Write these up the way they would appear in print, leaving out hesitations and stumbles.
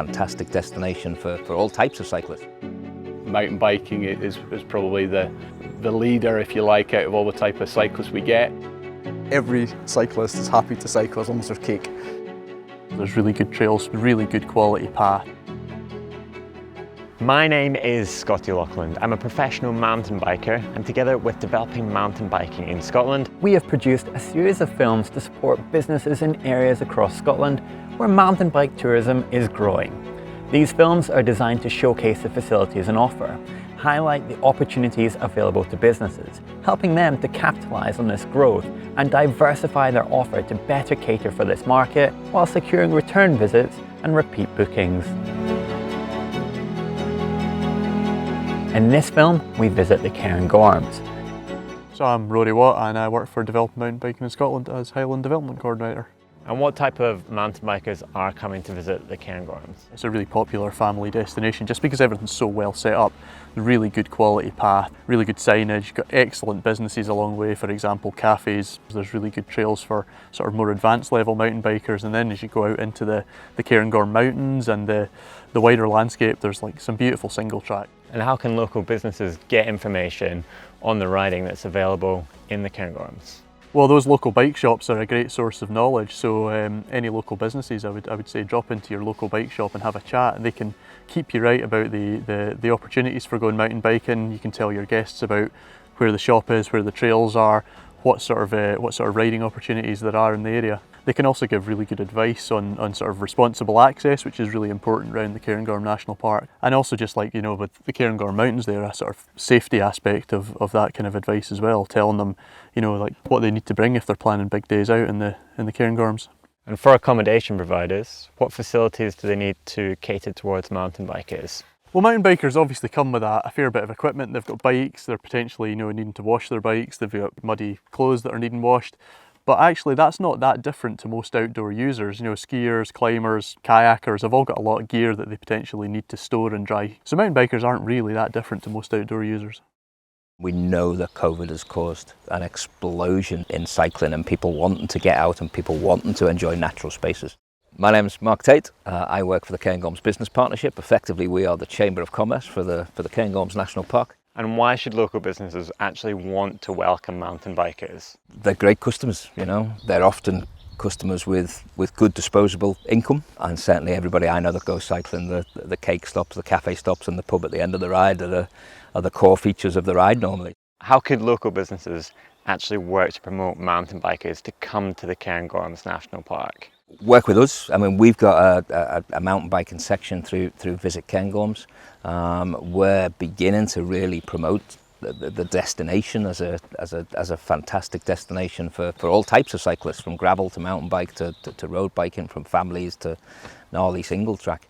fantastic destination for all types of cyclists. Mountain biking is probably the leader, if you like, out of all the type of cyclists we get. Every cyclist is happy to cycle as long as there's cake. There's really good trails, really good quality path. My name is Scotty Loughlin. I'm a professional mountain biker, and together with Developing Mountain Biking in Scotland, we have produced a series of films to support businesses in areas across Scotland where mountain bike tourism is growing. These films are designed to showcase the facilities on offer, highlight the opportunities available to businesses, helping them to capitalise on this growth and diversify their offer to better cater for this market while securing return visits and repeat bookings. In this film, we visit the Cairngorms. So I'm Rory Watt and I work for Developing Mountain Biking in Scotland as Highland Development Coordinator. and what type of mountain bikers are coming to visit the Cairngorms? It's a really popular family destination just because everything's so well set up. Really good quality path, really good signage, got excellent businesses along the way, for example cafes. There's really good trails for sort of more advanced level mountain bikers, and then as you go out into the Cairngorm mountains and the wider landscape, there's like some beautiful single track. And how can local businesses get information on the riding that's available in the Cairngorms? Well, those local bike shops are a great source of knowledge, so any local businesses, I would say drop into your local bike shop and have a chat, and they can keep you right about the opportunities for going mountain biking. You can tell your guests about where the shop is, where the trails are, what sort of riding opportunities there are in the area. They can also give really good advice on sort of responsible access, which is really important around the Cairngorm National Park. And also just like, you know, with the Cairngorm Mountains there, a sort of safety aspect of that kind of advice as well, telling them, you know, like what they need to bring if they're planning big days out in the Cairngorms. And for accommodation providers, what facilities do they need to cater towards mountain bikers? Well, mountain bikers obviously come with a fair bit of equipment. They've got bikes, they're potentially, you know, needing to wash their bikes, they've got muddy clothes that are needing washed. But actually that's not that different to most outdoor users. You know, skiers, climbers, kayakers have all got a lot of gear that they potentially need to store and dry. So mountain bikers aren't really that different to most outdoor users. We know that COVID has caused an explosion in cycling and people wanting to get out and people wanting to enjoy natural spaces. My name is Mark Tate. I work for the Cairngorms Business Partnership. Effectively, we are the Chamber of Commerce for the Cairngorms National Park. And why should local businesses actually want to welcome mountain bikers? They're great customers, you know. They're often customers with good disposable income, and certainly everybody I know that goes cycling, the cake stops, the cafe stops and the pub at the end of the ride are the core features of the ride normally. How could local businesses actually work to promote mountain bikers to come to the Cairngorms National Park? Work with us. I mean, we've got a mountain biking section through Visit Cairngorms. We're beginning to really promote the destination as a fantastic destination for all types of cyclists, from gravel to mountain bike to road biking, from families to gnarly single track.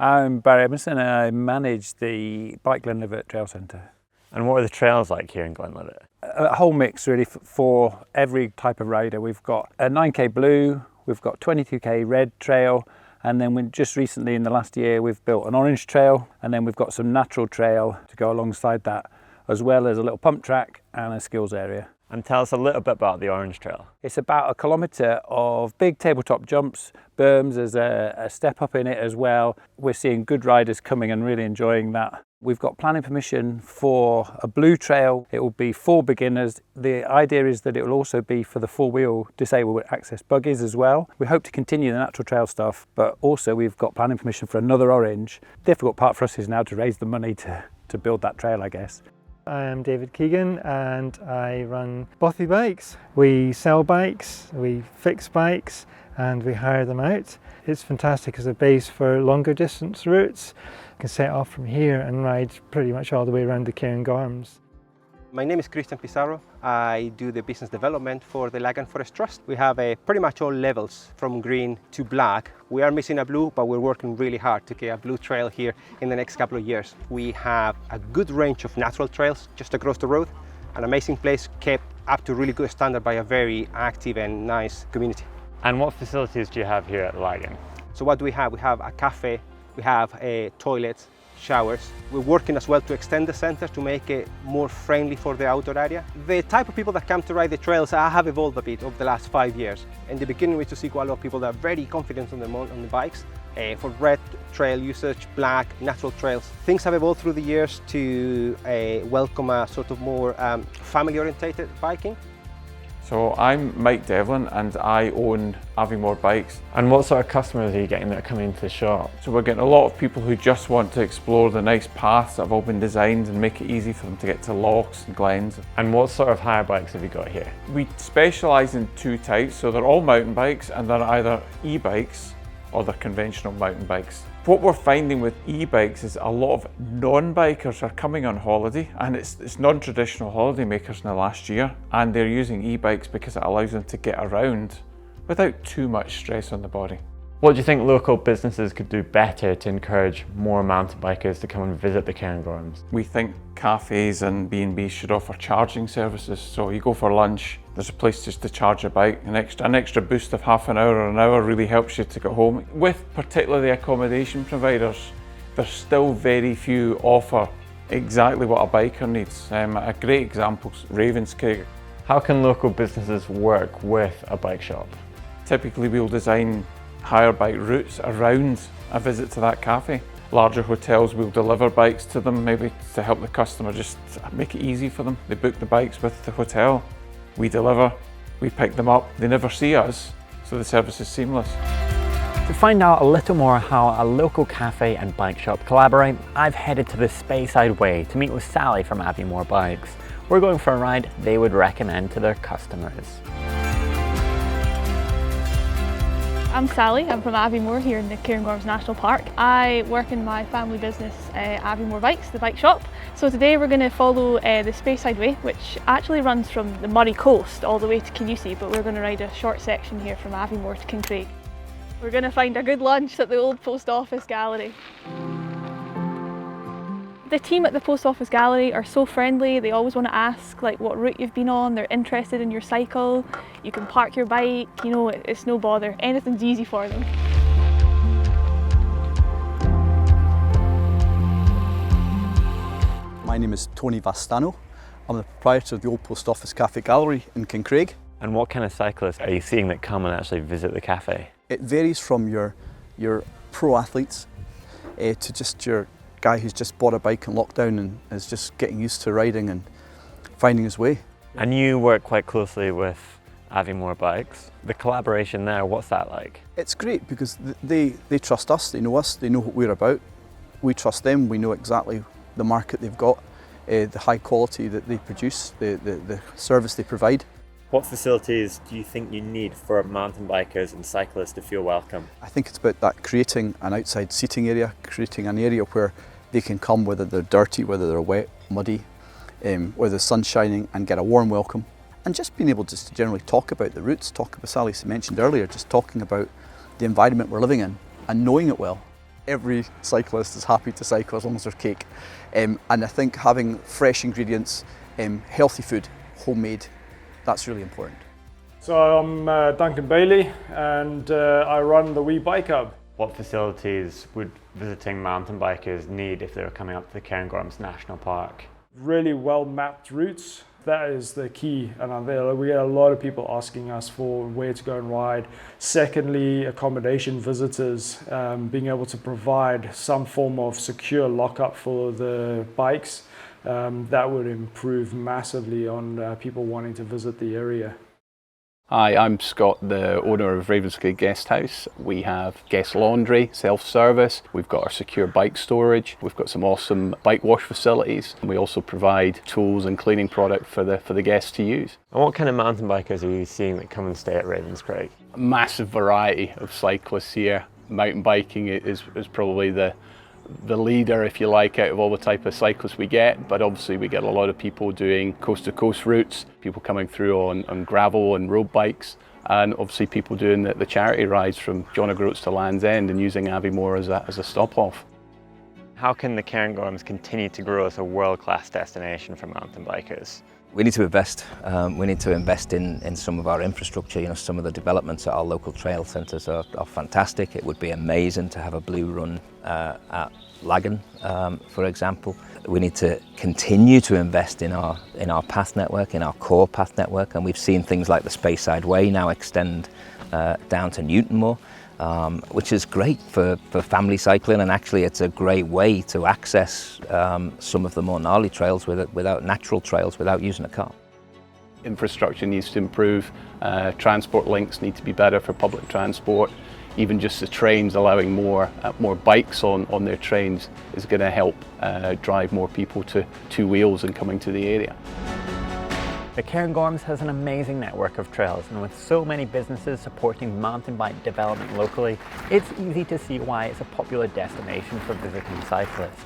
I'm Barry Edmondson and I manage the GLENLIVET Trail Centre. And what are the trails like here in GLENLIVET? A whole mix really for every type of rider. We've got a 9k blue, we've got 22k red trail, and then we just recently in the last year we've built an orange trail, and then we've got some natural trail to go alongside that, as well as a little pump track and a skills area. And tell us a little bit about the orange trail. It's about 1 kilometre of big tabletop jumps, berms, there's a step up in it as well. We're seeing good riders coming and really enjoying that. We've got planning permission for a blue trail. It will be for beginners. The idea is that it will also be for the four-wheel disabled access buggies as well. We hope to continue the natural trail stuff, but also we've got planning permission for another orange. The difficult part for us is now to raise the money to build that trail, I guess. I am David KEEGAN and I run BOTHY bikes. We sell bikes, we fix bikes and we hire them out. It's fantastic as a base for longer distance routes. You can set off from here and ride pretty much all the way around the Cairngorms. My name is Christian Pizarro. I do the business development for the LAGGAN Forest Trust. We have pretty much all levels from green to black. We are missing a blue, but we're working really hard to get a blue trail here in the next couple of years. We have a good range of natural trails just across the road. An amazing place kept up to really good standard by a very active and nice community. And what facilities do you have here at LAGGAN? So what do we have? We have a cafe, we have toilets, showers. We're working as well to extend the centre to make it more friendly for the outdoor area. The type of people that come to ride the trails have evolved a bit over the last 5 years. In the beginning we used to see quite a lot of people that are very confident on the bikes, for red trail usage, black, natural trails. Things have evolved through the years to welcome a sort of more family-orientated biking. So I'm Mike Devlin and I own AVIEMORE bikes. And what sort of customers are you getting that are coming into the shop? So we're getting a lot of people who just want to explore the nice paths that have all been designed and make it easy for them to get to lochs and glens. And what sort of hire bikes have you got here? We specialise in two types, so they're all mountain bikes and they're either e-bikes or they're conventional mountain bikes. What we're finding with e-bikes is a lot of non-bikers are coming on holiday, and it's non-traditional holiday makers in the last year, and they're using e-bikes because it allows them to get around without too much stress on the body. What do you think local businesses could do better to encourage more mountain bikers to come and visit the Cairngorms? We think cafes and B&Bs should offer charging services. So you go for lunch, there's a place just to charge your bike. An extra boost of half an hour or an hour really helps you to get home. With particularly accommodation providers, there's still very few offer exactly what a biker needs. A great example is Ravenscraig. How can local businesses work with a bike shop? Typically we'll design hire bike routes around a visit to that cafe. Larger hotels will deliver bikes to them, maybe to help the customer, just make it easy for them. They book the bikes with the hotel, we deliver, we pick them up, they never see us, so the service is seamless. To find out a little more how a local cafe and bike shop collaborate, I've headed to the Speyside Way to meet with Sally from AVIEMORE Bikes. We're going for a ride they would recommend to their customers. I'm Sally, I'm from AVIEMORE here in the Cairngorms National Park. I work in my family business, AVIEMORE Bikes, the bike shop. So today we're going to follow the Speyside Way, which actually runs from the Moray coast all the way to Kennussie, but we're going to ride a short section here from AVIEMORE to Kincraig. We're going to find a good lunch at the old post office gallery. The team at the post office gallery are so friendly. They always want to ask like what route you've been on. They're interested in your cycle. You can park your bike, you know, it's no bother. Anything's easy for them. My name is Tony Vastano. I'm the proprietor of the Old Post Office Cafe Gallery in Kincraig. And what kind of cyclists are you seeing that come and actually visit the cafe? It varies from your pro athletes to just your guy who's just bought a bike in lockdown and is just getting used to riding and finding his way. And you work quite closely with AVIEMORE Bikes. The collaboration there, what's that like? It's great because they trust us, they know what we're about. We trust them, we know exactly the market they've got, the high quality that they produce, the service they provide. What facilities do you think you need for mountain bikers and cyclists to feel welcome? I think it's about that, creating an outside seating area, creating an area where they can come, whether they're dirty, whether they're wet, muddy, whether the sun's shining, and get a warm welcome. And just being able just to generally talk about the routes, talk about, Sally mentioned earlier, just talking about the environment we're living in and knowing it well. Every cyclist is happy to cycle as long as there's cake. And I think having fresh ingredients, healthy food, homemade, that's really important. So I'm Duncan Bailey and I run the Wee Bike Hub. What facilities would visiting mountain bikers need if they were coming up to the Cairngorms National Park? Really well mapped routes, that is the key, and we get a lot of people asking us for where to go and ride. Secondly, accommodation visitors, being able to provide some form of secure lockup for the bikes, that would improve massively on people wanting to visit the area. Hi, I'm Scott, the owner of Ravenscraig Guest House. We have guest laundry, self-service, we've got our secure bike storage, we've got some awesome bike wash facilities, and we also provide tools and cleaning product for the guests to use. And what kind of mountain bikers are you seeing that come and stay at Ravenscraig? A massive variety of cyclists here. Mountain biking is probably the leader, if you like, out of all the type of cyclists we get, but obviously we get a lot of people doing coast-to-coast routes, people coming through on gravel and road bikes, and obviously people doing the charity rides from John O'Groats to Land's End and using AVIEMORE as a stop-off. How can the Cairngorms continue to grow as a world-class destination for mountain bikers? We need to invest. We need to invest in some of our infrastructure. You know, some of the developments at our local trail centres are fantastic. It would be amazing to have a blue run at LAGGAN, for example. We need to continue to invest in our path network, in our core path network, and we've seen things like the Speyside Way now extend down to Newtonmore. which is great for family cycling, and actually it's a great way to access some of the more gnarly trails without natural trails, without using a car. Infrastructure needs to improve, transport links need to be better for public transport. Even just the trains allowing more bikes on their trains is going to help drive more people to two wheels and coming to the area. The Cairngorms has an amazing network of trails, and with so many businesses supporting mountain bike development locally, it's easy to see why it's a popular destination for visiting cyclists.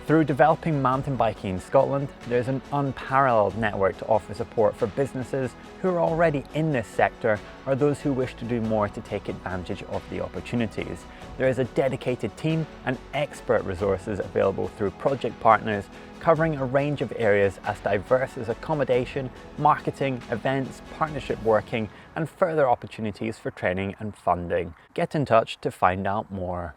Through developing mountain biking in Scotland, there's an unparalleled network to offer support for businesses who are already in this sector or those who wish to do more to take advantage of the opportunities. There is a dedicated team and expert resources available through project partners covering a range of areas as diverse as accommodation, marketing, events, partnership working, and further opportunities for training and funding. Get in touch to find out more.